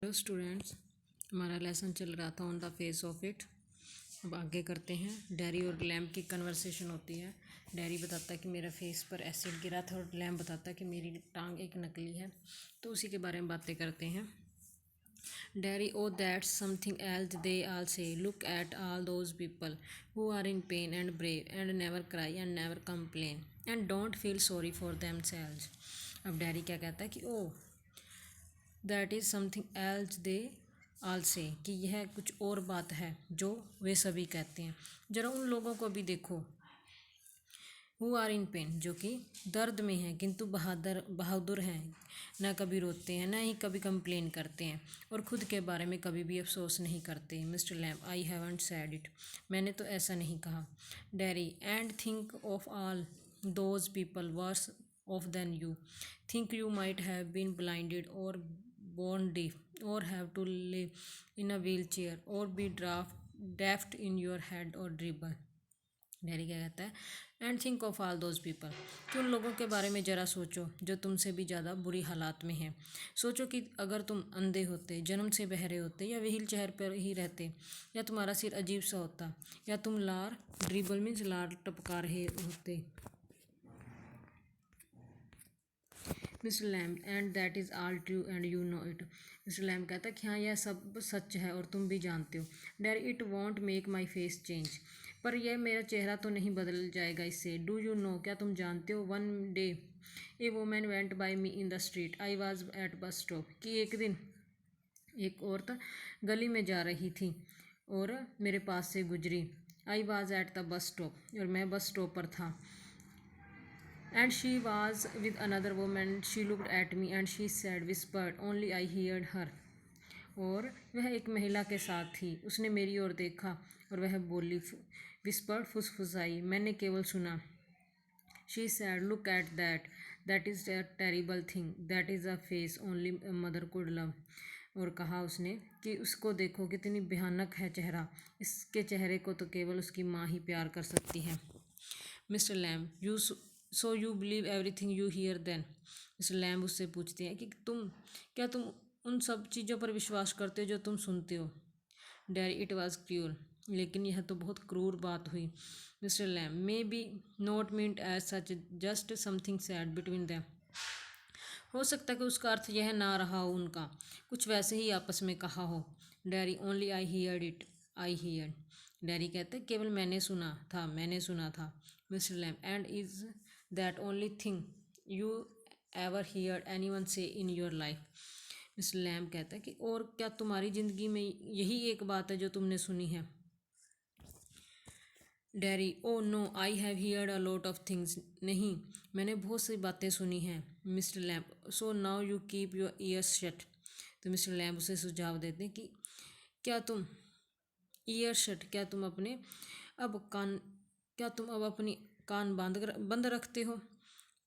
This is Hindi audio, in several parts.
हेलो स्टूडेंट्स, हमारा लेसन चल रहा था on the face of it. अब आगे करते हैं। डैरी और लैम्प की कन्वर्सेशन होती है। डैरी बताता है कि मेरा फेस पर एसिड गिरा था और लैम्प बताता है कि मेरी टांग एक नकली है। तो उसी के बारे में बातें करते हैं। Derry oh that's something else they all say look at all those people who are in pain and brave and never cry and never complain and don't feel sorry for themselves. अब डैरी क्या कहता है कि oh that is something else they all say, कि यह कुछ और बात है जो वे सभी कहते हैं। जरा उन लोगों को भी देखो, हु आर इन पेन, जो कि दर्द में हैं किंतु बहादुर हैं, ना कभी रोते हैं ना ही कभी कंप्लेन करते हैं और ख़ुद के बारे में कभी भी अफसोस नहीं करते। Mister Lamb, I haven't said it, मैंने तो ऐसा नहीं कहा। Derry, and think of all those people worse off than you, think you might have been blinded or born deaf or have to live in a wheelchair or be daft in your head or dribble। Dairy क्या कहता है, and think of all those people, कि उन लोगों के बारे में ज़रा सोचो जो तुमसे भी ज़्यादा बुरी हालात में हैं। सोचो कि अगर तुम अंधे होते, जन्म से बहरे होते, या व्हील चेयर पर ही रहते, या तुम्हारा सिर अजीब सा होता, या तुम लार ड्रिबल मीन्स लार टपका रहे होते। Mister Lamb, and that is all true and you know it. Mister Lamb कहता है कि हाँ, यह सब सच है और तुम भी जानते हो। Daddy, it won't make my face change, पर यह मेरा चेहरा तो नहीं बदल जाएगा इससे। डू यू नो, क्या तुम जानते हो, one day A woman went by me in the street, I was at bus stop, कि एक दिन एक औरत गली में जा रही थी और मेरे पास से गुजरी। I was at the bus stop, और मैं बस स्टॉप पर था। And she was with another woman. She looked at me and she said, whispered, only I heard her. और वह एक महिला के साथ थी, उसने मेरी ओर देखा और वह बोली, विस्पर्ड, फुसफुसाई, मैंने केवल सुना। She said, look at that. That is a terrible thing. That is a face only a mother could love. और कहा उसने कि उसको देखो, कितनी भयानक है चेहरा, इसके चेहरे को तो केवल उसकी माँ ही प्यार कर सकती है। Mister Lamb, you so you believe everything you hear then. Mister Lamb उससे पूछते हैं कि तुम उन सब चीज़ों पर विश्वास करते हो जो तुम सुनते हो। डैडी, इट वॉज क्रूर, लेकिन यह तो बहुत क्रूर बात हुई। Mister Lamb, may be not meant as such, just something said between them. हो सकता है कि उसका अर्थ यह ना रहा हो, उनका कुछ वैसे ही आपस में कहा हो। Derry, only I heard it, I heard. Derry कहते हैं, केवल मैंने सुना था। Mister Lamb, and is that only thing you ever heard anyone say in your life. Mister Lamb कहता है कि और क्या तुम्हारी ज़िंदगी में यही एक बात है जो तुमने सुनी है। Derry, oh no, I have heard a lot of things, नहीं, मैंने बहुत सी बातें सुनी हैं। Mister Lamb, so now you keep your ears shut. तो मिस्टर लैम्ब उसे सुझाव देते हैं कि क्या तुम ईयर शट, क्या तुम अब अपनी कान बंद रखते हो।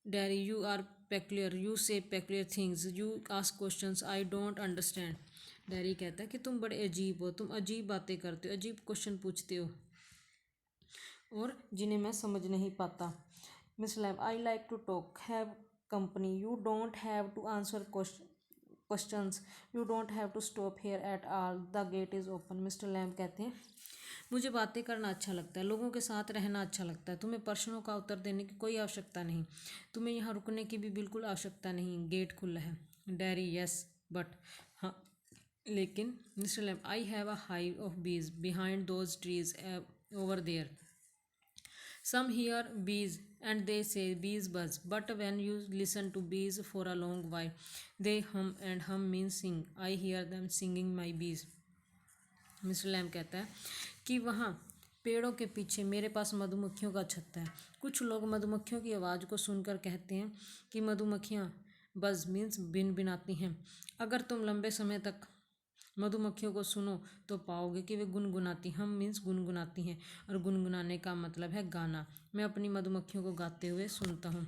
Derry, you are peculiar, you say peculiar things, you ask questions I don't understand. Derry कहता है कि तुम बड़े अजीब हो, तुम अजीब बातें करते हो, अजीब क्वेश्चन पूछते हो और जिन्हें मैं समझ नहीं पाता। Miss Lamb, I like to talk, have company, you don't have to answer questions, you don't have to stop here at all, the gate is open. Mister Lamb कहते हैं, मुझे बातें करना अच्छा लगता है, लोगों के साथ रहना अच्छा लगता है, तुम्हें प्रश्नों का उत्तर देने की कोई आवश्यकता नहीं, तुम्हें यहाँ रुकने की भी बिल्कुल आवश्यकता नहीं, गेट खुला है। डैरी, यस बट, हाँ लेकिन। Mister Lamb, I have a hive of bees behind those trees over there, some hear bees and they say bees buzz, but when you listen to bees for a long while, they hum, and hum means sing. I hear them singing my bees. Mister Lamb कहता है कि वहाँ पेड़ों के पीछे मेरे पास मधुमक्खियों का छत्ता है। कुछ लोग मधुमक्खियों की आवाज़ को सुनकर कहते हैं कि मधुमक्खियाँ बज़ मीन्स बिन बिनाती हैं। अगर तुम लंबे समय तक मधुमक्खियों को सुनो तो पाओगे कि वे गुनगुनाती, हम मीन्स गुनगुनाती हैं, और गुनगुनाने का मतलब है गाना। मैं अपनी मधुमक्खियों को गाते हुए सुनता हूँ।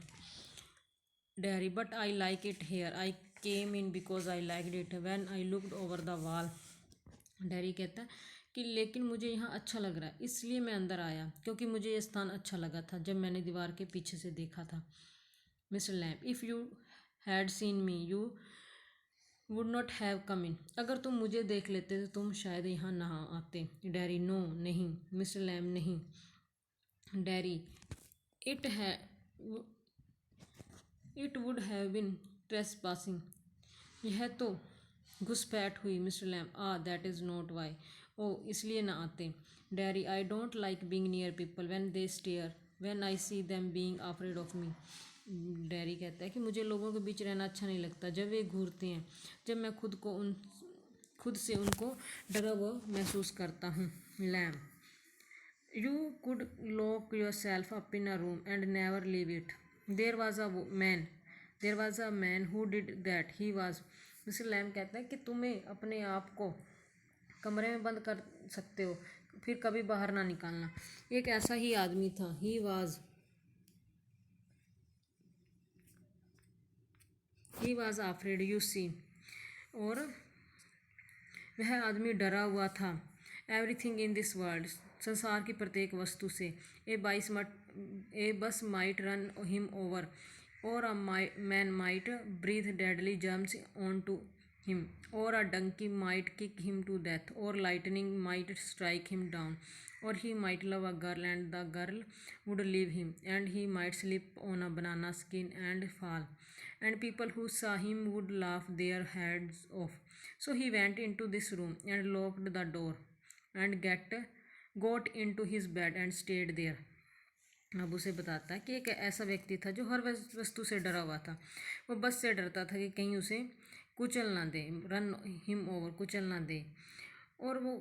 Dairy, but I like it here, I came in because I like it when I looked over the wall. Dairy कहता है कि लेकिन मुझे यहाँ अच्छा लग रहा है, इसलिए मैं अंदर आया, क्योंकि मुझे ये स्थान अच्छा लगा था जब मैंने दीवार के पीछे से देखा था। Mister Lamb, if you had seen me, you would not have come in, अगर तुम मुझे देख लेते तो तुम शायद यहाँ ना आते। डैरी, नो नहीं। मिस्टर लैम, नहीं। डैरी, इट है it would have been trespassing, यह तो घुसपैठ हुई। Mister Lamb, that is not why, oh इसलिए ना आते। Derry, I don't like being near people when they stare when I see them being afraid of me. Derry कहता है कि मुझे लोगों के बीच रहना अच्छा नहीं लगता जब वे घूरते हैं, जब मैं खुद से उनको डरा हुआ महसूस करता हूँ। Lamb, you could lock your self up in a room and never leave it. There was a man there was a man who did that, he was. Mister Lamb कहता है कि तुम्हें अपने आप को कमरे में बंद कर सकते हो, फिर कभी बाहर ना निकालना। एक ऐसा ही आदमी था, he was afraid, you see. और वह आदमी डरा हुआ था। एवरीथिंग इन दिस वर्ल्ड, संसार की प्रत्येक वस्तु से। ए बस might run him over, or a man might breathe deadly germs on to him, or a donkey might kick him to death, or lightning might strike him down, or he might love a girl and the girl would leave him, and he might slip on a banana skin and fall, and people who saw him would laugh their heads off. So he went into this room and locked the door and got into his bed and stayed there. अब उसे बताता है कि एक ऐसा व्यक्ति था जो हर वस्तु से डरा हुआ था। वो बस से डरता था कि कहीं उसे कुचल ना दे, रन हिम ओवर, कुचल ना दे, और वो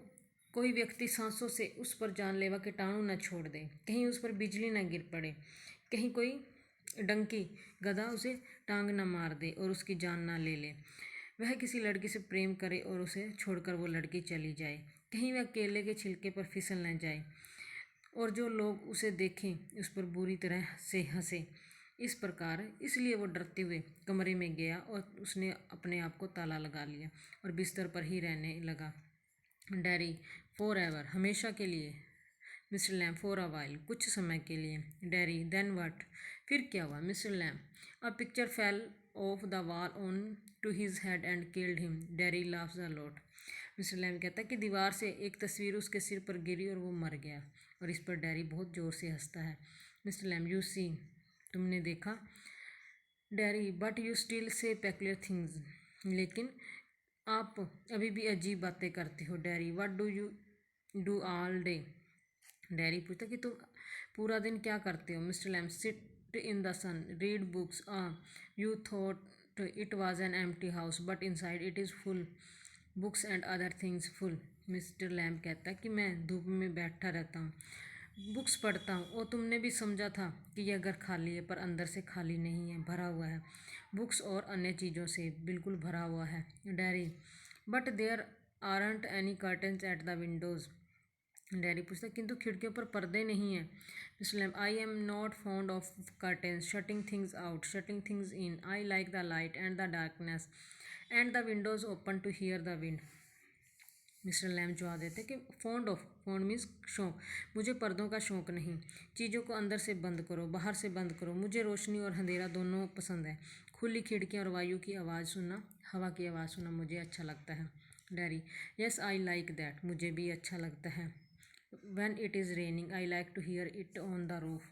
कोई व्यक्ति सांसों से उस पर जानलेवा कीटाणु न छोड़ दे, कहीं उस पर बिजली न गिर पड़े, कहीं कोई डंकी गधा उसे टांग न मार दे और उसकी जान न ले ले। वह किसी लड़की से प्रेम करे और उसे छोड़कर वो लड़की चली जाए, कहीं वह केले के छिलके पर फिसल न जाए, और जो लोग उसे देखें उस पर बुरी तरह से हंसे। इस प्रकार इसलिए वो डरते हुए कमरे में गया और उसने अपने आप को ताला लगा लिया और बिस्तर पर ही रहने लगा। डैरी, फॉर एवर, हमेशा के लिए। Mister Lamb, for a while, कुछ समय के लिए। डैरी, देन व्हाट, फिर क्या हुआ। Mister Lamb, a picture fell off the wall on to his head and killed him. Derry laughs a lot. Mister Lamb कहता है कि दीवार से एक तस्वीर उसके सिर पर गिरी और वो मर गया, और इस पर डैरी बहुत ज़ोर से हंसता है। मिस्टर लैम, यू सी, तुमने देखा। Derry, but you still say peculiar things, लेकिन आप अभी भी अजीब बातें करते हो। Derry, what do you do all day. Derry पूछता कि तुम पूरा दिन क्या करते हो। Mister Lamb, sit in the sun, read books. You thought it was an empty house, but inside it is full books and other things full. Mister Lamb कहता है कि मैं धूप में बैठा रहता हूँ, बुक्स पढ़ता हूँ, और तुमने भी समझा था कि यह घर खाली है, पर अंदर से खाली नहीं है, भरा हुआ है बुक्स और अन्य चीज़ों से, बिल्कुल भरा हुआ है। Derry, but there aren't any curtains at the windows. Derry पूछता किंतु खिड़कियों पर पर्दे नहीं हैं। Mister Lamb, I am not fond of curtains, shutting things out, shutting things in, I like the light and the darkness and the windows open to hear the wind. Mister Lamb जवाब देते कि फॉन्ड मीन्स शौक, मुझे पर्दों का शौक नहीं, चीज़ों को अंदर से बंद करो, बाहर से बंद करो, मुझे रोशनी और अंधेरा दोनों पसंद है, खुली खिड़कियाँ और वायु की आवाज़ सुनना, हवा की आवाज़ सुनना मुझे अच्छा लगता है। Derry, yes I like that, मुझे भी अच्छा लगता है। When it is raining I like to hear it on the roof,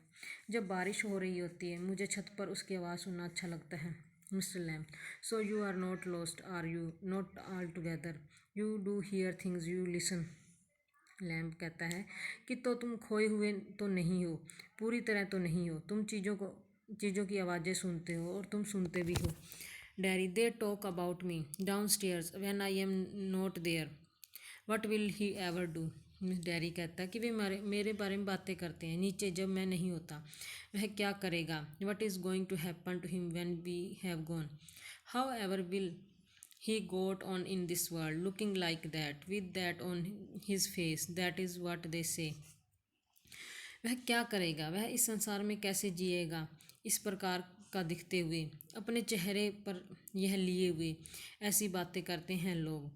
जब बारिश हो रही होती है मुझे छत पर उसकी आवाज़ सुनना अच्छा लगता है। Mister Lamb, so you are not lost are you, not all together, you do hear things, you listen. Lamb कहता है कि तो तुम खोए हुए तो नहीं हो, पूरी तरह तो नहीं हो, तुम चीज़ों की आवाज़ें सुनते हो और तुम सुनते भी हो। Derry, they talk about me downstairs when I am not there, what will he ever do. Miss Derry कहता है कि वे मेरे बारे में बातें करते हैं नीचे जब मैं नहीं होता, वह क्या करेगा। What is going to happen to him when we have gone, how ever will he got on in this world looking like that with that on his face, that is what they say। वह क्या करेगा, वह इस संसार में कैसे जिएगा, इस प्रकार का दिखते हुए, अपने चेहरे पर यह लिए हुए। ऐसी बातें करते हैं लोग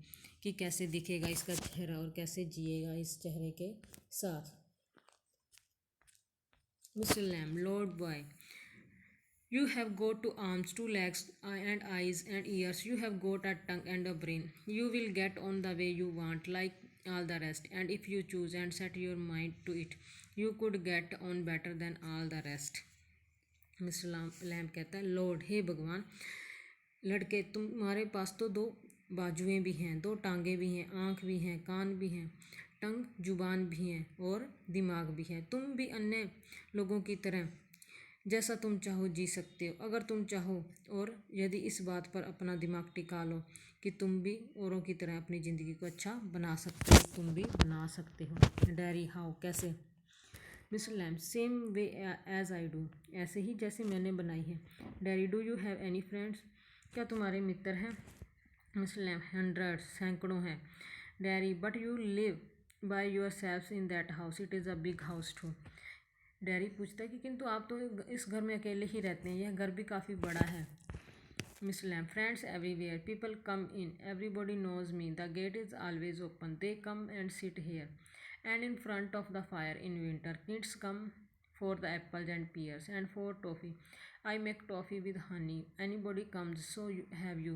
कि कैसे दिखेगा इसका चेहरा और कैसे जिएगा इस चेहरे के साथ। Mister Lamb, lord boy, You have got two arms, two legs, and eyes and ears. You have got a tongue and a brain. You will get on the way you want, like all the rest. And if you choose and set your mind to it, you could get on better than all the rest. Mister Lamb कहता है, लॉर्ड, हे भगवान, लड़के, तुम्हारे पास तो दो बाजुएं भी हैं, दो टांगें भी हैं, आँख भी हैं, कान भी हैं, टंग, जुबान भी हैं और दिमाग भी है। तुम भी अन्य लोगों की तरह जैसा तुम चाहो जी सकते हो, अगर तुम चाहो, और यदि इस बात पर अपना दिमाग टिका लो कि तुम भी औरों की तरह अपनी ज़िंदगी को अच्छा बना सकते हो, तुम भी बना सकते हो। डैरी, हाउ, कैसे? Mister Lamb, same way as I do, ऐसे ही जैसे मैंने बनाई है। Derry, do you have any friends, क्या तुम्हारे मित्र हैं? मिस्टर लैम्प, हंड्रेड्स, सैकड़ों हैं। Derry, but you live by your self in that house, it is a big house too. Derry पूछता है कि किंतु आप तो इस घर में अकेले ही रहते हैं, यह घर भी काफ़ी बड़ा है। Mister Lamb, friends everywhere, people come in, everybody knows me, the gate is always open, they come and sit here and in front of the fire in winter. Kids come for the apples and pears and for toffee. I make toffee with honey. Anybody comes, so have you.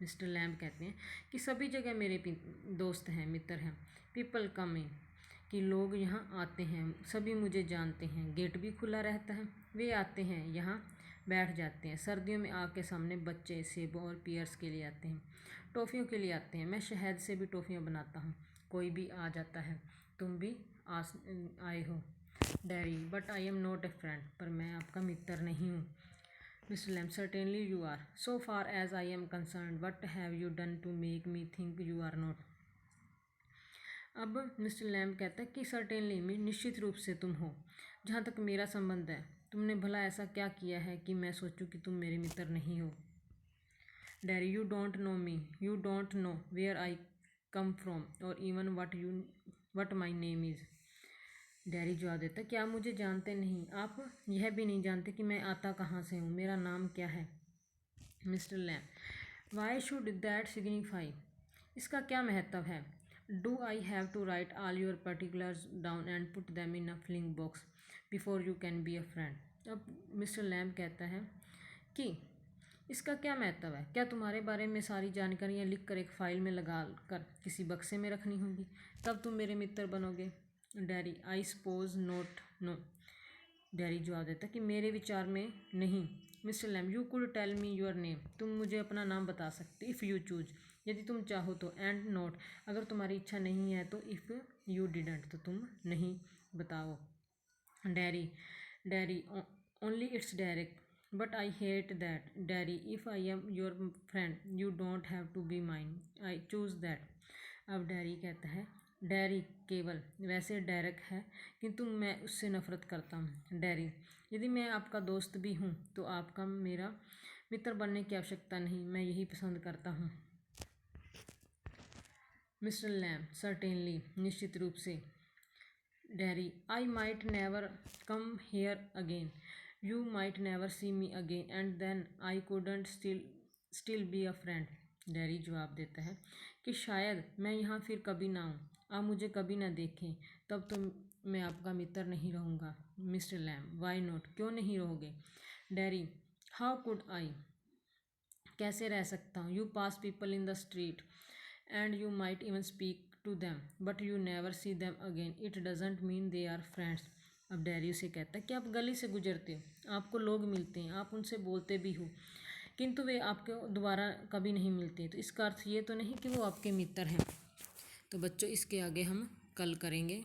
Mister lamp कहते हैं कि सभी जगह मेरे दोस्त हैं, मित्र हैं। पीपल कम इन, कि लोग यहाँ आते हैं, सभी मुझे जानते हैं। गेट भी खुला रहता है, वे आते हैं, यहाँ बैठ जाते हैं। सर्दियों में आग के सामने बच्चे सेबों और पियर्स के लिए आते हैं, टॉफ़ियों के लिए आते हैं। मैं शहद से भी टॉफ़ियाँ बनाता हूँ, कोई भी आ जाता है। तुम भी आए हो। Derry, but I am not a friend, पर मैं आपका मित्र नहीं हूँ। Mister Lamb, certainly you are, so far as I am concerned, what have you done to make me think you are not. अब मिस्टर लैम्प कहता है कि सर्टेनली, निश्चित रूप से तुम हो, जहाँ तक मेरा संबंध है। तुमने भला ऐसा क्या किया है कि मैं सोचूं कि तुम मेरे मित्र नहीं हो? Derry, you don't know me, you don't know where I come from or even what my name is. Derry जवाब देता, क्या आप मुझे जानते नहीं? आप यह भी नहीं जानते कि मैं आता कहाँ से हूँ, मेरा नाम क्या है? Mister Lamb, why should that signify, इसका क्या महत्व है? Do I have to write all your particulars down and put them in a filing box before you can be a friend. अब मिस्टर लैम्प कहता है कि इसका क्या महत्व है? क्या तुम्हारे बारे में सारी जानकारियाँ लिख कर एक फ़ाइल में लगा कर किसी बक्से में रखनी होगी, तब तुम मेरे मित्र बनोगे? Derry, I suppose not, no. Derry जवाब देता कि मेरे विचार में नहीं। Mister Lamb, you could tell me your name, तुम मुझे अपना नाम बता सकते, इफ़ यू चूज, यदि तुम चाहो तो, एंड नोट, अगर तुम्हारी इच्छा नहीं है तो, इफ़ यू डिडंट, तो तुम नहीं बताओ। Derry, only it's direct, but I hate that. Derry, if I am your friend you don't have to be mine, I choose that. अब डैडी कहता है, डैडी केवल वैसे डायरेक्ट है, किंतु मैं उससे नफ़रत करता हूँ। डैडी, यदि मैं आपका दोस्त भी हूँ तो आपका मेरा मित्र बनने की आवश्यकता नहीं, मैं यही पसंद करता हूँ। मिस्टर लैम्प, सर्टेनली, निश्चित रूप से। Derry, I might never come here again, you might never see me again, and then I couldn't still be a friend. Derry जवाब देता है कि शायद मैं यहाँ फिर कभी ना आऊँ, आप मुझे कभी ना देखें, तब तो मैं आपका मित्र नहीं रहूँगा। मिस्टर लैम्प, वाई नॉट, क्यों नहीं रहोगे? डैडी, हाउ कुड आई, कैसे रह सकता हूँ? You pass people in the street and you might even speak to them, but you never see them again, it doesn't mean they are friends. अब डैडी उसे कहता है कि आप गली से गुजरते हो, आपको लोग मिलते हैं, आप उनसे बोलते भी हो, किंतु वे आपको दोबारा कभी नहीं मिलते, तो इसका अर्थ ये तो नहीं कि वो आपके मित्र हैं। तो बच्चों, इसके आगे हम कल करेंगे।